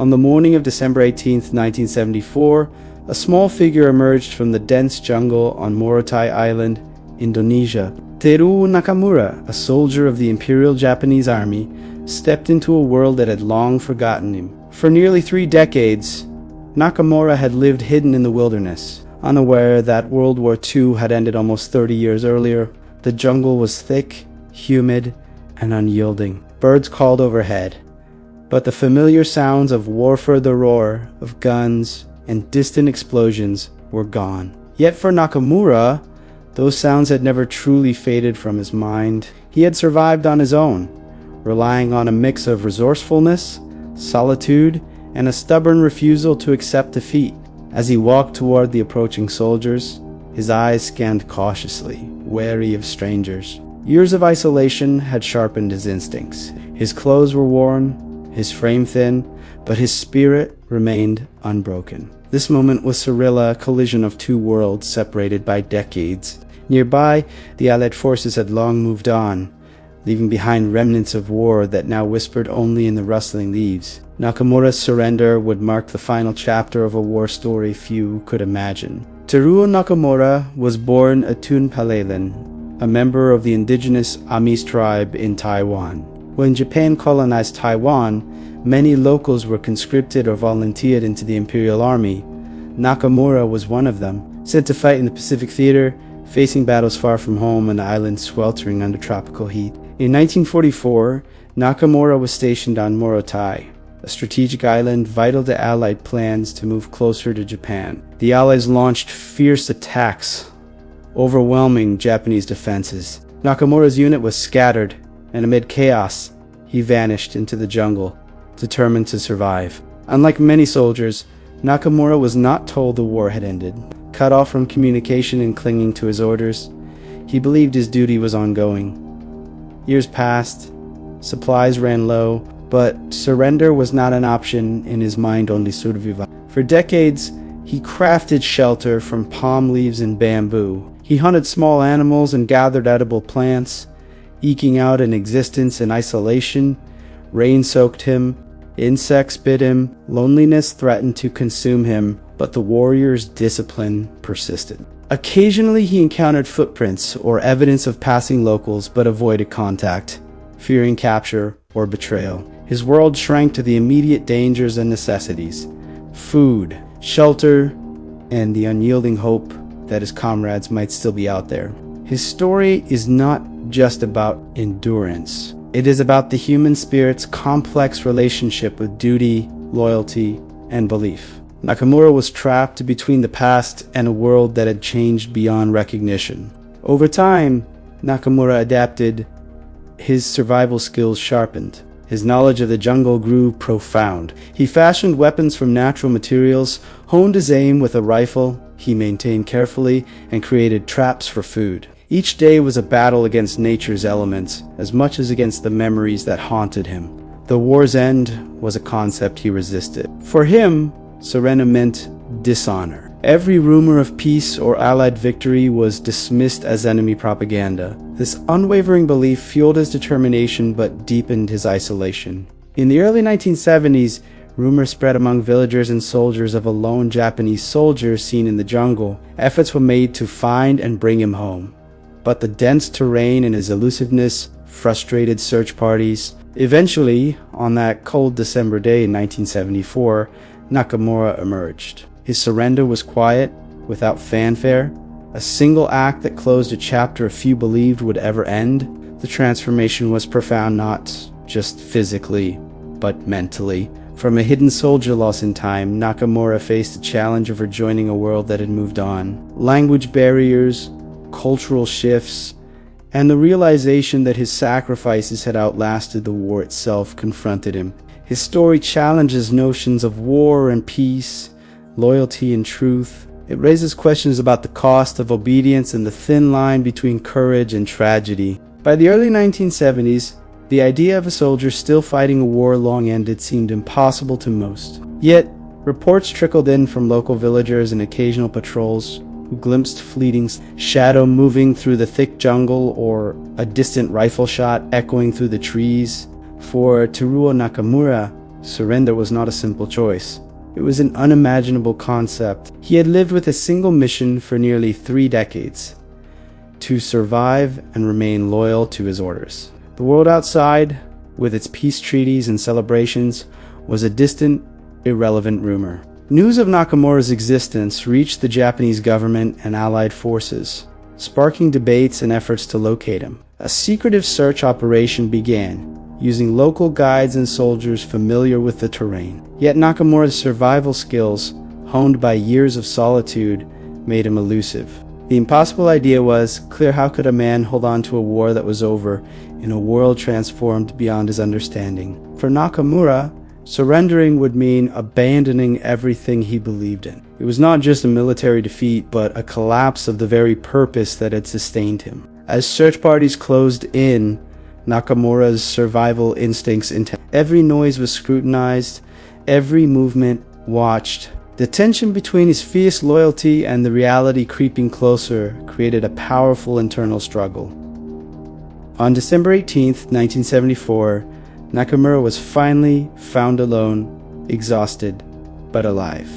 On the morning of December 18, 1974, a small figure emerged from the dense jungle on Morotai Island, Indonesia. Teruo Nakamura, a soldier of the Imperial Japanese Army, stepped into a world that had long forgotten him. For nearly 3 decades, Nakamura had lived hidden in the wilderness, unaware that World War II had ended almost 30 years earlier. The jungle was thick, humid, and unyielding. Birds called overhead, but the familiar sounds of warfare, the roar of guns, and distant explosions were gone. Yet for Nakamura, those sounds had never truly faded from his mind. He had survived on his own, relying on a mix of resourcefulness, solitude, and a stubborn refusal to accept defeat. As he walked toward the approaching soldiers, his eyes scanned cautiously, wary of strangers. Years of isolation had sharpened his instincts. His clothes were worn, his frame thin, but his spirit remained unbroken. This moment was surreal, a collision of 2 worlds separated by decades. Nearby, the Allied forces had long moved on, leaving behind remnants of war that now whispered only in the rustling leaves. Nakamura's surrender would mark the final chapter of a war story few could imagine. Teruo Nakamura was born at Tunpalalen, a member of the indigenous Amis tribe in Taiwan. When Japan colonized Taiwan, many locals were conscripted or volunteered into the Imperial Army. Nakamura was one of them, sent to fight in the Pacific Theater, facing battles far from home and islands sweltering under tropical heat. In 1944, Nakamura was stationed on Morotai, a strategic island vital to Allied plans to move closer to Japan. The Allies launched fierce attacks, overwhelming Japanese defenses. Nakamura's unit was scattered, and amid chaos, he vanished into the jungle, determined to survive. Unlike many soldiers, Nakamura was not told the war had ended. Cut off from communication and clinging to his orders, he believed his duty was ongoing. Years passed, supplies ran low, but surrender was not an option in his mind, only survival. For decades, he crafted shelter from palm leaves and bamboo. He hunted small animals and gathered edible plants, eking out an existence in isolation. Rain soaked him, insects bit him, loneliness threatened to consume him, but the warrior's discipline persisted. Occasionally he encountered footprints or evidence of passing locals but avoided contact, fearing capture or betrayal. His world shrank to the immediate dangers and necessities: food, shelter, and the unyielding hope that his comrades might still be out there. His story is not just about endurance. It is about the human spirit's complex relationship with duty, loyalty, and belief. Nakamura was trapped between the past and a world that had changed beyond recognition. Over time, Nakamura adapted. His survival skills sharpened. His knowledge of the jungle grew profound. He fashioned weapons from natural materials, honed his aim with a rifle he maintained carefully, and created traps for food. Each day was a battle against nature's elements, as much as against the memories that haunted him. The war's end was a concept he resisted. For him, surrender meant dishonor. Every rumor of peace or Allied victory was dismissed as enemy propaganda. This unwavering belief fueled his determination but deepened his isolation. In the early 1970s, rumors spread among villagers and soldiers of a lone Japanese soldier seen in the jungle. Efforts were made to find and bring him home, but the dense terrain and his elusiveness frustrated search parties. Eventually, on that cold December day in 1974, Nakamura emerged. His surrender was quiet, without fanfare, a single act that closed a chapter few believed would ever end. The transformation was profound, not just physically, but mentally. From a hidden soldier lost in time, Nakamura faced the challenge of rejoining a world that had moved on. Language barriers, cultural shifts, and the realization that his sacrifices had outlasted the war itself confronted him. His story challenges notions of war and peace, loyalty and truth. It raises questions about the cost of obedience and the thin line between courage and tragedy. By the early 1970s, the idea of a soldier still fighting a war long ended seemed impossible to most. Yet, reports trickled in from local villagers and occasional patrols who glimpsed fleeting shadow moving through the thick jungle or a distant rifle shot echoing through the trees. For Teruo Nakamura, surrender was not a simple choice. It was an unimaginable concept. He had lived with a single mission for nearly 3 decades: to survive and remain loyal to his orders. The world outside, with its peace treaties and celebrations, was a distant, irrelevant rumor. News of Nakamura's existence reached the Japanese government and allied forces, sparking debates and efforts to locate him. A secretive search operation began, using local guides and soldiers familiar with the terrain. Yet Nakamura's survival skills, honed by years of solitude, made him elusive. The impossible idea was clear: how could a man hold on to a war that was over in a world transformed beyond his understanding? For Nakamura, surrendering would mean abandoning everything he believed in. It was not just a military defeat, but a collapse of the very purpose that had sustained him. As search parties closed in, Nakamura's survival instincts intensified. Every noise was scrutinized, every movement watched. The tension between his fierce loyalty and the reality creeping closer created a powerful internal struggle. On December 18, 1974, Nakamura was finally found alone, exhausted, but alive.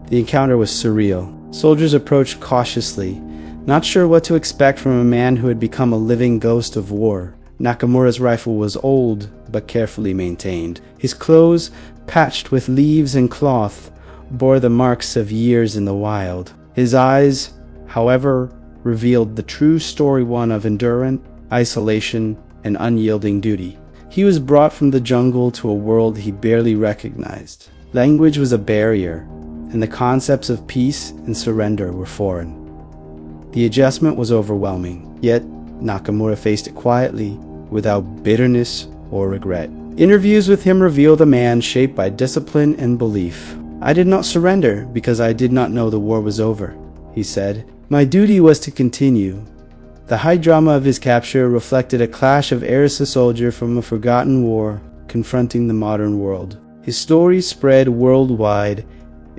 The encounter was surreal. Soldiers approached cautiously, not sure what to expect from a man who had become a living ghost of war. Nakamura's rifle was old, but carefully maintained. His clothes, patched with leaves and cloth, bore the marks of years in the wild. His eyes, however, revealed the true story, one of endurance, isolation, and unyielding duty. He was brought from the jungle to a world he barely recognized. Language was a barrier, and the concepts of peace and surrender were foreign. The adjustment was overwhelming, yet Nakamura faced it quietly, without bitterness or regret. Interviews with him revealed a man shaped by discipline and belief. "I did not surrender because I did not know the war was over," he said. "My duty was to continue." The high drama of his capture reflected a clash of heirs, a soldier from a forgotten war confronting the modern world. His story spread worldwide,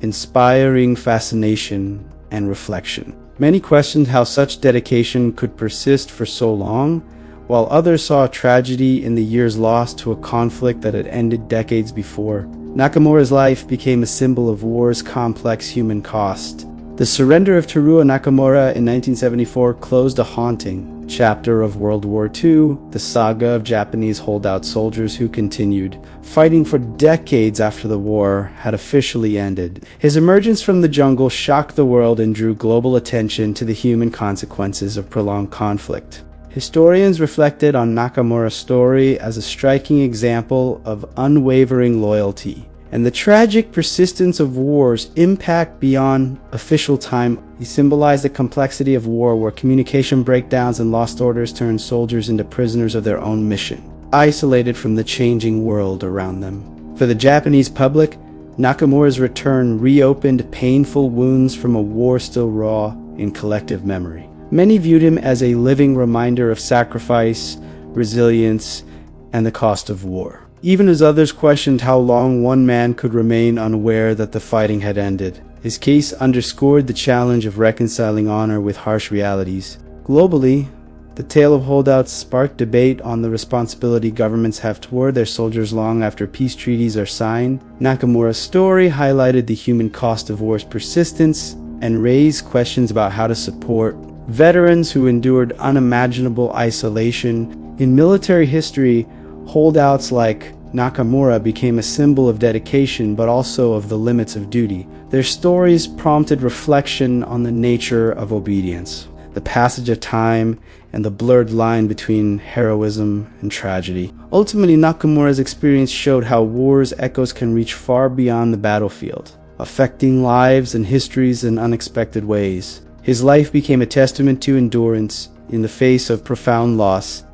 inspiring fascination and reflection. Many questioned how such dedication could persist for so long, while others saw tragedy in the years lost to a conflict that had ended decades before. Nakamura's life became a symbol of war's complex human cost. The surrender of Teruo Nakamura in 1974 closed a haunting chapter of World War II, the saga of Japanese holdout soldiers who continued fighting for decades after the war had officially ended. His emergence from the jungle shocked the world and drew global attention to the human consequences of prolonged conflict. Historians reflected on Nakamura's story as a striking example of unwavering loyalty and the tragic persistence of war's impact beyond official time. He symbolized the complexity of war, where communication breakdowns and lost orders turned soldiers into prisoners of their own mission, isolated from the changing world around them. For the Japanese public, Nakamura's return reopened painful wounds from a war still raw in collective memory. Many viewed him as a living reminder of sacrifice, resilience, and the cost of war, even as others questioned how long one man could remain unaware that the fighting had ended. His case underscored the challenge of reconciling honor with harsh realities. Globally, the tale of holdouts sparked debate on the responsibility governments have toward their soldiers long after peace treaties are signed. Nakamura's story highlighted the human cost of war's persistence and raised questions about how to support veterans who endured unimaginable isolation. In military history, holdouts like Nakamura became a symbol of dedication, but also of the limits of duty. Their stories prompted reflection on the nature of obedience, the passage of time, and the blurred line between heroism and tragedy. Ultimately, Nakamura's experience showed how war's echoes can reach far beyond the battlefield, affecting lives and histories in unexpected ways. His life became a testament to endurance in the face of profound loss,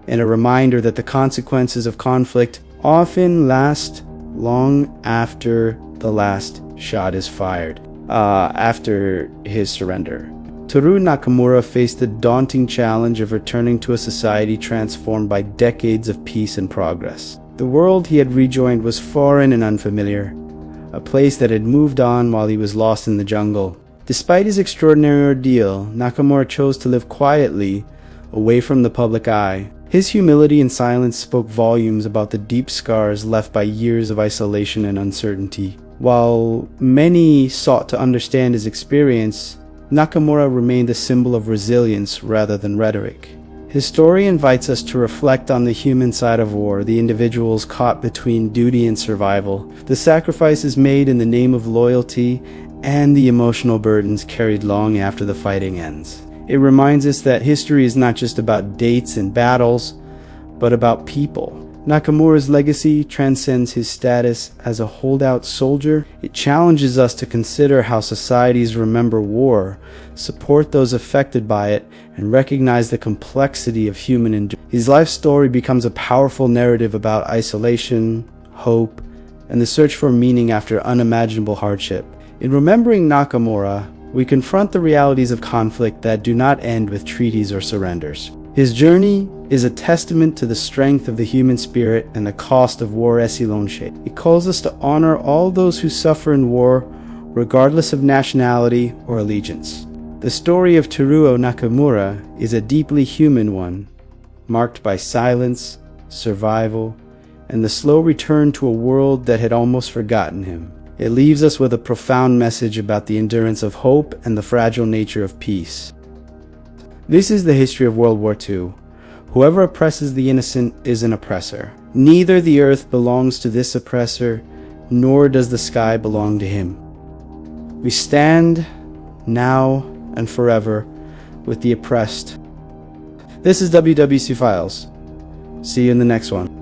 and a reminder that the consequences of conflict often last long after the last shot is fired. After his surrender, Teruo Nakamura faced the daunting challenge of returning to a society transformed by decades of peace and progress. The world he had rejoined was foreign and unfamiliar, a place that had moved on while he was lost in the jungle. Despite his extraordinary ordeal, Nakamura chose to live quietly, away from the public eye. His humility and silence spoke volumes about the deep scars left by years of isolation and uncertainty. While many sought to understand his experience, Nakamura remained a symbol of resilience rather than rhetoric. His story invites us to reflect on the human side of war, the individuals caught between duty and survival, the sacrifices made in the name of loyalty, and the emotional burdens carried long after the fighting ends. It reminds us that history is not just about dates and battles, but about people. Nakamura's legacy transcends his status as a holdout soldier. It challenges us to consider how societies remember war, support those affected by it, and recognize the complexity of human endurance. His life story becomes a powerful narrative about isolation, hope, and the search for meaning after unimaginable hardship. In remembering Nakamura, we confront the realities of conflict that do not end with treaties or surrenders. His journey is a testament to the strength of the human spirit and the cost of war. It calls us to honor all those who suffer in war, regardless of nationality or allegiance. The story of Teruo Nakamura is a deeply human one, marked by silence, survival, and the slow return to a world that had almost forgotten him. It leaves us with a profound message about the endurance of hope and the fragile nature of peace. This is the history of World War II. Whoever oppresses the innocent is an oppressor. Neither the earth belongs to this oppressor, nor does the sky belong to him. We stand, now and forever, with the oppressed. This is WWII Files. See you in the next one.